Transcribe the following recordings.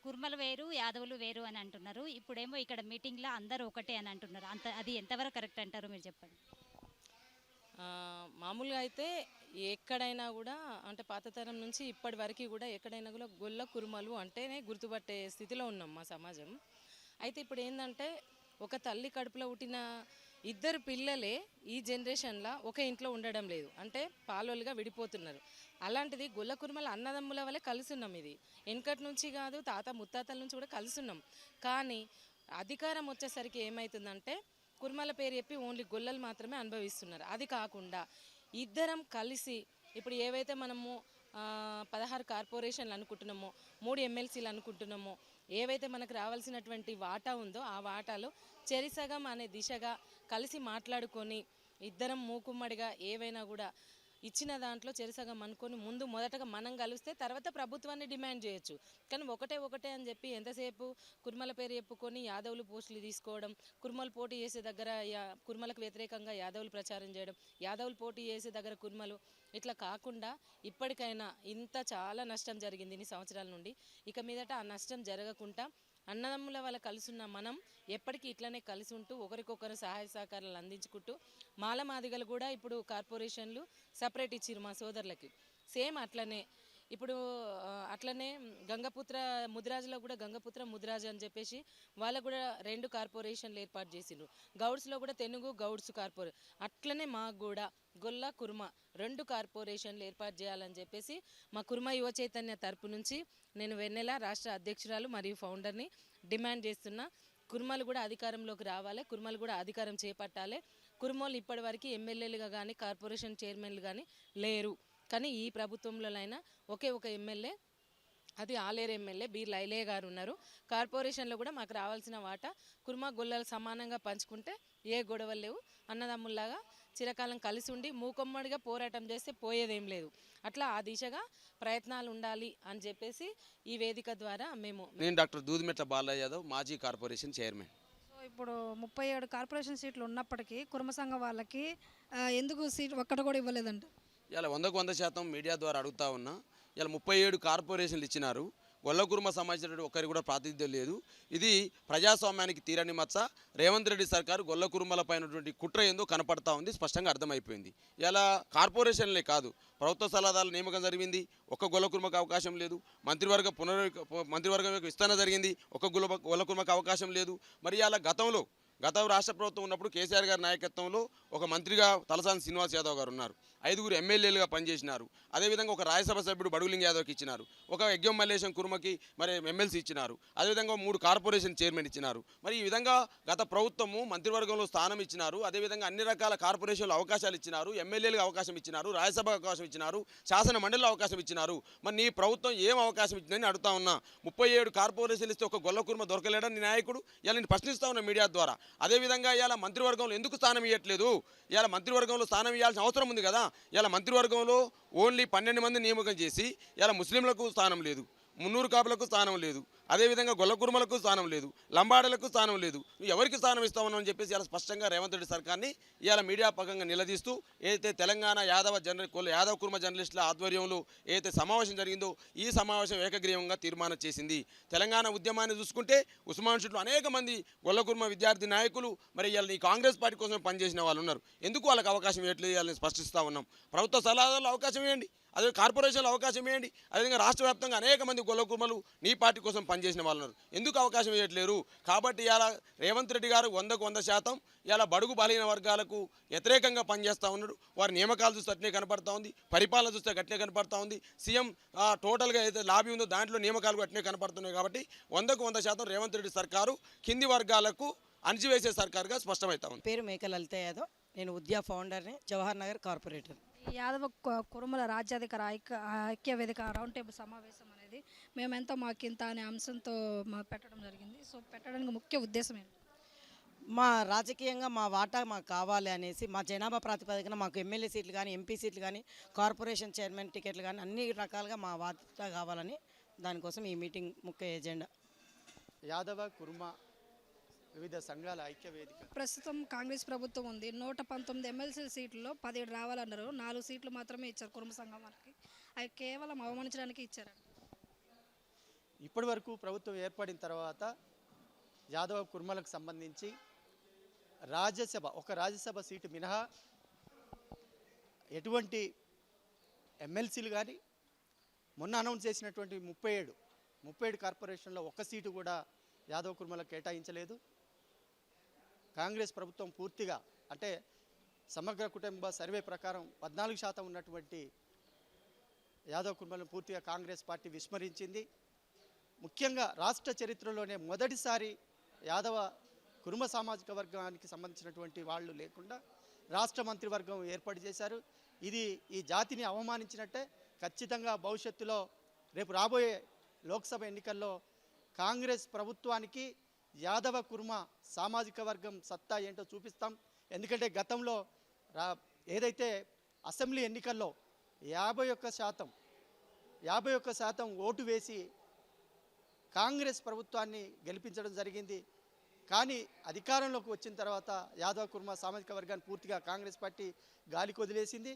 కుర్మలు వేరు, యాదవులు వేరు అని అంటున్నారు. ఇప్పుడేమో ఇక్కడ మీటింగ్‌లో అందరూ ఒకటే అని అంటున్నారు. అది ఎంతవరకు కరెక్ట్ అంటారో మీరు చెప్పండి? మామూలుగా అయితే ఎక్కడైనా కూడా అంటే పాత తరం నుంచి ఇప్పటి వరకు కూడా ఎక్కడైనా కూడా గొల్ల కురుమలు అంటేనే గుర్తుపట్టే స్థితిలో ఉన్నాం మా సమాజం. అయితే ఇప్పుడు ఏంటంటే ఒక తల్లి కడుపులో పుట్టిన ఇద్దరు పిల్లలే ఈ జనరేషన్లో ఒక ఇంట్లో ఉండడం లేదు, అంటే పాలోలుగా విడిపోతున్నారు. అలాంటిది గొల్ల కురుమల అన్నదమ్ముల వల్లే కలిసి ఉన్నాం. ఇది వెనకటి నుంచి కాదు, తాత ముత్తాతల నుంచి కూడా కలిసి ఉన్నాం. కానీ అధికారం వచ్చేసరికి ఏమవుతుందంటే కుర్మల పేరు చెప్పి ఓన్లీ గొల్లలు మాత్రమే అనుభవిస్తున్నారు. అది కాకుండా ఇద్దరం కలిసి ఇప్పుడు ఏవైతే మనము 16 కార్పొరేషన్లు అనుకుంటున్నామో, 3 ఎమ్మెల్సీలు అనుకుంటున్నామో, ఏవైతే మనకు రావాల్సినటువంటి వాటా ఉందో ఆ వాటాలో చెరిసగం అనే దిశగా కలిసి మాట్లాడుకొని ఇద్దరం మూకుమ్మడిగా ఏవైనా కూడా ఇచ్చిన దాంట్లో చెరిసగం అనుకొని ముందు మొదటగా మనం కలిస్తే తర్వాత ప్రభుత్వాన్ని డిమాండ్ చేయొచ్చు. కానీ ఒకటే అని చెప్పి ఎంతసేపు కుర్మల పేరు చెప్పుకొని యాదవులు పోస్టులు తీసుకోవడం, కుర్మలు పోటీ చేసే దగ్గర కుర్మలకు వ్యతిరేకంగా యాదవులు ప్రచారం చేయడం, యాదవులు పోటీ చేసే దగ్గర కుర్మలు, ఇట్లా కాకుండా ఇప్పటికైనా ఇంత చాలా నష్టం జరిగింది ఇన్ని సంవత్సరాల నుండి. ఇక మీదట ఆ నష్టం జరగకుండా అన్నదమ్ముల వల్ల కలిసున్న మనం ఎప్పటికీ ఇట్లనే కలిసి ఉంటూ ఒకరికొకరు సహాయ సహకారాలు అందించుకుంటూ మాలమాదిగలు కూడా ఇప్పుడు కార్పొరేషన్లు సపరేట్ ఇచ్చిరు మా సోదరులకి. సేమ్ అట్లనే ఇప్పుడు అట్లనే గంగపుత్ర ముదిరాజులో కూడా గంగపుత్ర ముదిరాజు అని చెప్పేసి వాళ్ళకు కూడా 2 కార్పొరేషన్లు ఏర్పాటు చేసిండ్రు. గౌడ్స్లో కూడా తెనుగు గౌడ్స్ అట్లనే మాకు కూడా గొల్ల కుర్మ 2 కార్పొరేషన్లు ఏర్పాటు చేయాలని చెప్పేసి మా కుర్మ యువ చైతన్య తరపు నుంచి నేను వెన్నెల రాష్ట్ర అధ్యక్షురాలు మరియు ఫౌండర్ని డిమాండ్ చేస్తున్నా. కుర్మలు కూడా అధికారంలోకి రావాలి, కుర్మలు కూడా అధికారం చేపట్టాలి. కుర్మలు ఇప్పటివరకు ఎమ్మెల్యేలుగా కానీ కార్పొరేషన్ చైర్మన్లు కానీ లేరు. కానీ ఈ ప్రభుత్వంలోనైనా ఒకే ఒక ఎమ్మెల్యే, అది ఆలేరు ఎమ్మెల్యే బి లైలే గారు ఉన్నారు. కార్పొరేషన్లో కూడా మాకు రావాల్సిన వాటా కుర్మా గొల్లలు సమానంగా పంచుకుంటే ఏ గొడవలు లేవు. అన్నదమ్ముల్లాగా చిరకాలం కలిసి ఉండి మూకొమ్మడిగా పోరాటం చేస్తే పోయేదేం లేదు. అట్లా ఆ దిశగా ప్రయత్నాలు ఉండాలి అని చెప్పేసి ఈ వేదిక ద్వారా నేను డాక్టర్ దూదిమెట్ల బాలయ్య యాదవ్, మాజీ కార్పొరేషన్ చైర్మన్. సో ఇప్పుడు 37 కార్పొరేషన్ సీట్లు ఉన్నప్పటికీ కుర్మ సంఘం వాళ్ళకి ఎందుకు సీట్ ఒక్కటి కూడా ఇవ్వలేదంట? ఇలా 100% మీడియా ద్వారా అడుగుతా ఉన్నా. ఇలా 37 కార్పొరేషన్లు ఇచ్చినారు, గొల్ల కుర్మ సంబంధించినటువంటి ఒక్కరికి కూడా ప్రాతినిధ్యం లేదు. ఇది ప్రజాస్వామ్యానికి తీరని మచ్చ. రేవంత్ రెడ్డి సర్కారు గొల్ల కుర్మలపై ఉన్నటువంటి కుట్ర ఏందో కనపడతా ఉంది, స్పష్టంగా అర్థమైపోయింది. ఇలా కార్పొరేషన్లే కాదు, ప్రభుత్వ సలహాదారుల నియామకం జరిగింది, ఒక్క గొల్ల కుర్మకు అవకాశం లేదు. మంత్రివర్గం యొక్క విస్తరణ జరిగింది, ఒక్క గొల్ల కుర్మకు అవకాశం లేదు. మరి అలా గత రాష్ట్ర ప్రభుత్వం ఉన్నప్పుడు కేసీఆర్ గారి నాయకత్వంలో ఒక మంత్రిగా తలసాని శ్రీనివాస్ యాదవ్ గారు ఉన్నారు, 5 ఎమ్మెల్యేలుగా పనిచేసినారు. అదేవిధంగా ఒక రాజ్యసభ సభ్యుడు బడుగులింగ యాదవ్కి ఇచ్చినారు, ఒక యజ్ఞం మల్లేశం కుర్మకి మరి ఎమ్మెల్సీ ఇచ్చినారు, అదేవిధంగా 3 కార్పొరేషన్ చైర్మన్ ఇచ్చినారు. మరి ఈ విధంగా గత ప్రభుత్వము మంత్రివర్గంలో స్థానం ఇచ్చినారు, అదేవిధంగా అన్ని రకాల కార్పొరేషన్లు అవకాశాలు ఇచ్చినారు, ఎమ్మెల్యేలకు అవకాశం ఇచ్చినారు, రాజ్యసభ అవకాశం ఇచ్చినారు, శాసన మండలిలో అవకాశం ఇచ్చినారు. మరి నీ ప్రభుత్వం ఏం అవకాశం ఇచ్చిందని అడుగుతా ఉన్నా. 37 కార్పొరేషన్లు ఇస్తే ఒక గొల్ల కుర్మ దొరకలేడని నాయకుడు ఇలా నేను ప్రశ్నిస్తా ఉన్నా మీడియా ద్వారా. అదేవిధంగా ఇవాళ మంత్రివర్గంలో ఎందుకు స్థానం ఇవ్వట్లేదు? ఇవాళ మంత్రివర్గంలో స్థానం ఇవ్వాల్సిన అవసరం ఉంది కదా. ఇవాళ మంత్రివర్గంలో ఓన్లీ 12 మంది నియామకం చేసి ఇలా ముస్లింలకు స్థానం లేదు, మున్నూరు కాపులకు స్థానం లేదు, అదేవిధంగా గొల్ల కుర్మలకు స్థానం లేదు, లంబాడలకు స్థానం లేదు. ఎవరికి స్థానం ఇస్తామని చెప్పేసి ఇలా స్పష్టంగా రేవంత్ రెడ్డి సర్కార్ని ఇవాళ మీడియా పకంగా నిలదీస్తూ ఏదైతే తెలంగాణ యాదవ కుర్మ జర్నలిస్టుల ఆధ్వర్యంలో ఏదైతే సమావేశం జరిగిందో ఈ సమావేశం ఏకగ్రీవంగా తీర్మానం చేసింది. తెలంగాణ ఉద్యమాన్ని చూసుకుంటే ఉస్మాన్ షీట్లో అనేక మంది గొల్ల కుర్మ విద్యార్థి నాయకులు మరి ఇవాళ ఈ కాంగ్రెస్ పార్టీ కోసం పనిచేసిన వాళ్ళు ఉన్నారు. ఎందుకు వాళ్ళకి అవకాశం ఇవ్వట్లేదు ఇవాళ స్పష్టిస్తూ ఉన్నాం. ప్రభుత్వ సలహాదారులు అవకాశం ఇవ్వండి, అదే కార్పొరేషన్లో అవకాశం ఇవ్వండి, అదేవిధంగా రాష్ట్ర వ్యాప్తంగా అనేక మంది గొల్ల కుర్మలు నీ పార్టీ కోసం పనిచేసిన వాళ్ళు ఉన్నారు, ఎందుకు అవకాశం ఇవ్వట్లేరు? కాబట్టి ఇలా రేవంత్ రెడ్డి గారు 100% ఇలా బడుగు బలహీన వర్గాలకు వ్యతిరేకంగా పనిచేస్తూ ఉన్నాడు. వారి నియామకాలు చూస్తే అట్నే కనపడతా ఉంది, పరిపాలన చూస్తే గట్నే కనపడతా ఉంది, సీఎం టోటల్గా ఏదైతే లాబీ ఉందో దాంట్లో నియామకాలు అట్నే కనపడుతున్నాయి. కాబట్టి 100% రేవంత్ రెడ్డి సర్కారు కింది వర్గాలకు అణిచివేసే సర్కారుగా స్పష్టమవుతా ఉంది. పేరు మేక లలిత యాదవ్, నేను ఉద్యా ఫౌండర్ని, జవహర్ నగర్ కార్పొరేటర్. యాదవ కురుమల రాజ్యాధికార ఐక్య వేదిక రౌండ్ టేబుల్ సమావేశం అనేది మేమెంతో మాకింత అనే అంశంతో పెట్టడం జరిగింది. సో పెట్టడానికి ముఖ్య ఉద్దేశం ఏంటి? మా రాజకీయంగా మా వాటా మాకు కావాలి అనేసి మా జనాభా ప్రాతిపదికన మాకు ఎమ్మెల్యే సీట్లు కానీ, ఎంపీ సీట్లు కానీ, కార్పొరేషన్ చైర్మన్ టికెట్లు కానీ అన్ని రకాలుగా మా వాటా కావాలని దానికోసం ఈ మీటింగ్ ముఖ్య ఎజెండా. యాదవ కుర్మ వివిధ సంఘాల ఐక్య వేదిక. ప్రస్తుతం కాంగ్రెస్ ప్రభుత్వం ఉంది, 119 ఎమ్మెల్సీ సీట్లలో 17 రావాలన్నారు, 4 సీట్లు మాత్రమే ఇచ్చారు కుర్మ సంఘం వాళ్ళకి. అవి కేవలం అవమానించడానికి ఇచ్చారండి. ఇప్పటి వరకు ప్రభుత్వం ఏర్పడిన తర్వాత యాదవ కుర్మలకు సంబంధించి ఒక రాజ్యసభ సీటు మినహా ఎటువంటి ఎమ్మెల్సీలు కానీ మొన్న అనౌన్స్ చేసినటువంటి 37 కార్పొరేషన్లో ఒక్క సీటు కూడా యాదవ కుర్మలకు కేటాయించలేదు. కాంగ్రెస్ ప్రభుత్వం పూర్తిగా అంటే సమగ్ర కుటుంబ సర్వే ప్రకారం 14% ఉన్నటువంటి యాదవ కుర్మలను పూర్తిగా కాంగ్రెస్ పార్టీ విస్మరించింది. ముఖ్యంగా రాష్ట్ర చరిత్రలోనే మొదటిసారి యాదవ కుర్మ సామాజిక వర్గానికి సంబంధించినటువంటి వాళ్ళు లేకుండా రాష్ట్ర మంత్రివర్గం ఏర్పాటు చేశారు. ఇది ఈ జాతిని అవమానించినట్టే. ఖచ్చితంగా భవిష్యత్తులో రేపు రాబోయే లోక్సభ ఎన్నికల్లో కాంగ్రెస్ ప్రభుత్వానికి యాదవ కుర్మ సామాజిక వర్గం సత్తా ఏంటో చూపిస్తాం. ఎందుకంటే గతంలో ఏదైతే అసెంబ్లీ ఎన్నికల్లో 51% ఓటు వేసి కాంగ్రెస్ ప్రభుత్వాన్ని గెలిపించడం జరిగింది. కానీ అధికారంలోకి వచ్చిన తర్వాత యాదవ కుర్మ సామాజిక వర్గాన్ని పూర్తిగా కాంగ్రెస్ పార్టీ గాలికి వదిలేసింది.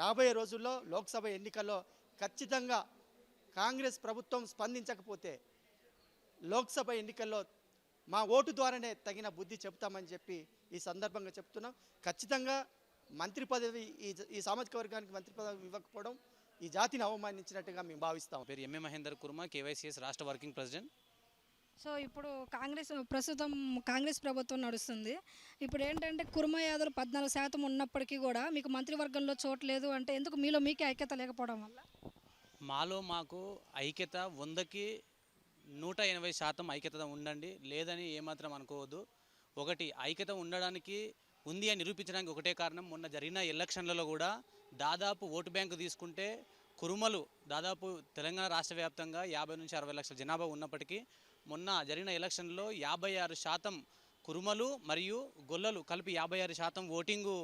రాబోయే రోజుల్లో లోక్సభ ఎన్నికల్లో ఖచ్చితంగా కాంగ్రెస్ ప్రభుత్వం స్పందించకపోతే లోక్సభ ఎన్నికల్లో మా ఓటు ద్వారానే తగిన బుద్ధి చెప్తామని చెప్పి ఈ సందర్భంగా చెప్తున్నాం. ఖచ్చితంగా మంత్రి పదవి ఈ సామాజిక వర్గానికి మంత్రి పదవి ఇవ్వకపోవడం ఈ జాతిని అవమానించినట్టుగా మేము భావిస్తాం. పేరు ఎంఏ మహేందర్ కుర్మ, కేవైసీఎస్ రాష్ట్ర వర్కింగ్ ప్రెసిడెంట్. సో ఇప్పుడు ప్రస్తుతం కాంగ్రెస్ ప్రభుత్వం నడుస్తుంది. ఇప్పుడు ఏంటంటే కుర్మ యాదవులు 14% ఉన్నప్పటికీ కూడా మీకు మంత్రివర్గంలో చోటు లేదు అంటే ఎందుకు మీకే ఐక్యత లేకపోవడం వల్ల? మాకు ఐక్యత 100కి 180% ఐక్యత ఉండండి, లేదని ఏమాత్రం అనుకోవద్దు. ఒకటి ఐక్యత ఉండడానికి ఉంది అని నిరూపించడానికి ఒకటే కారణం, మొన్న జరిగిన ఎలక్షన్లలో కూడా దాదాపు ఓటు బ్యాంకు తీసుకుంటే కురుమలు దాదాపు తెలంగాణ రాష్ట్ర వ్యాప్తంగా 50 నుంచి 60 లక్షల జనాభా ఉన్నప్పటికీ మొన్న జరిగిన ఎలక్షన్లో 56% కురుమలు మరియు గొల్లలు కలిపి 56% ఓటింగు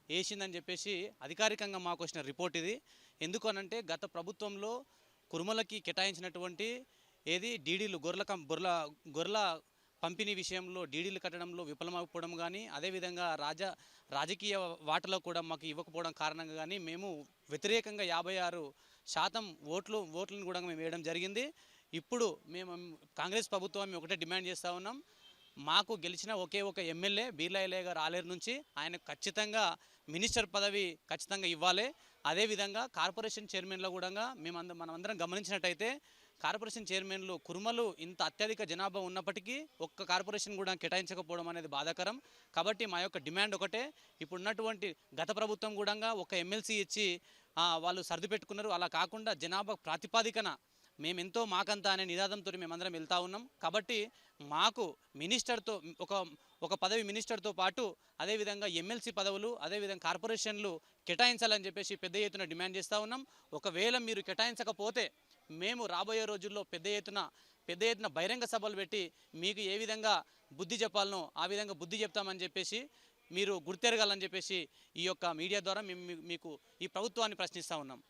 వేసిందని చెప్పేసి అధికారికంగా మాకు వచ్చిన రిపోర్ట్ ఇది. ఎందుకనంటే గత ప్రభుత్వంలో కురుమలకి కేటాయించినటువంటి డీడీలు గొర్రెల పంపిణీ విషయంలో డీడీలు కట్టడంలో విఫలమైపోవడం కానీ, అదేవిధంగా రాజకీయ వాటలో కూడా మాకు ఇవ్వకపోవడం కారణంగా కానీ మేము వ్యతిరేకంగా 56% ఓట్లను కూడా మేము వేయడం జరిగింది. ఇప్పుడు మేము కాంగ్రెస్ ప్రభుత్వం ఒకటే డిమాండ్ చేస్తూ ఉన్నాం. మాకు గెలిచిన ఒకే ఒక ఎమ్మెల్యే బీర్లా గారు ఆలేరు నుంచి, ఆయన ఖచ్చితంగా మినిస్టర్ పదవి ఖచ్చితంగా ఇవ్వాలి. అదేవిధంగా కార్పొరేషన్ చైర్మన్లో కూడా మనమందరం గమనించినట్టయితే కార్పొరేషన్ చైర్మన్లు కురుమలు ఇంత అత్యధిక జనాభా ఉన్నప్పటికీ ఒక్క కార్పొరేషన్ కూడా కేటాయించకపోవడం అనేది బాధాకరం. కాబట్టి మా యొక్క డిమాండ్ ఒకటే, ఇప్పుడున్నటువంటి గత ప్రభుత్వం కూడా ఒక ఎమ్మెల్సీ ఇచ్చి వాళ్ళు సర్ది పెట్టుకున్నారు. అలా కాకుండా జనాభా ప్రాతిపాదికన మేమెంతో మాకంతా అనే నినాదంతో మేమందరం వెళ్తూ ఉన్నాం. కాబట్టి మాకు మినిస్టర్తో ఒక పదవి మినిస్టర్తో పాటు అదేవిధంగా ఎమ్మెల్సీ పదవులు అదేవిధంగా కార్పొరేషన్లు కేటాయించాలని చెప్పేసి పెద్ద ఎత్తున డిమాండ్ చేస్తూ ఉన్నాం. ఒకవేళ మీరు కేటాయించకపోతే మేము రాబోయే రోజుల్లో పెద్ద ఎత్తున బహిరంగ సభలు పెట్టి మీకు ఏ విధంగా బుద్ధి చెప్పాలనో ఆ విధంగా బుద్ధి చెప్తామని చెప్పేసి మీరు గుర్తెరగాలని చెప్పేసి ఈ యొక్క మీడియా ద్వారా మేము మీకు ఈ ప్రభుత్వాన్ని ప్రశ్నిస్తూ ఉన్నాం.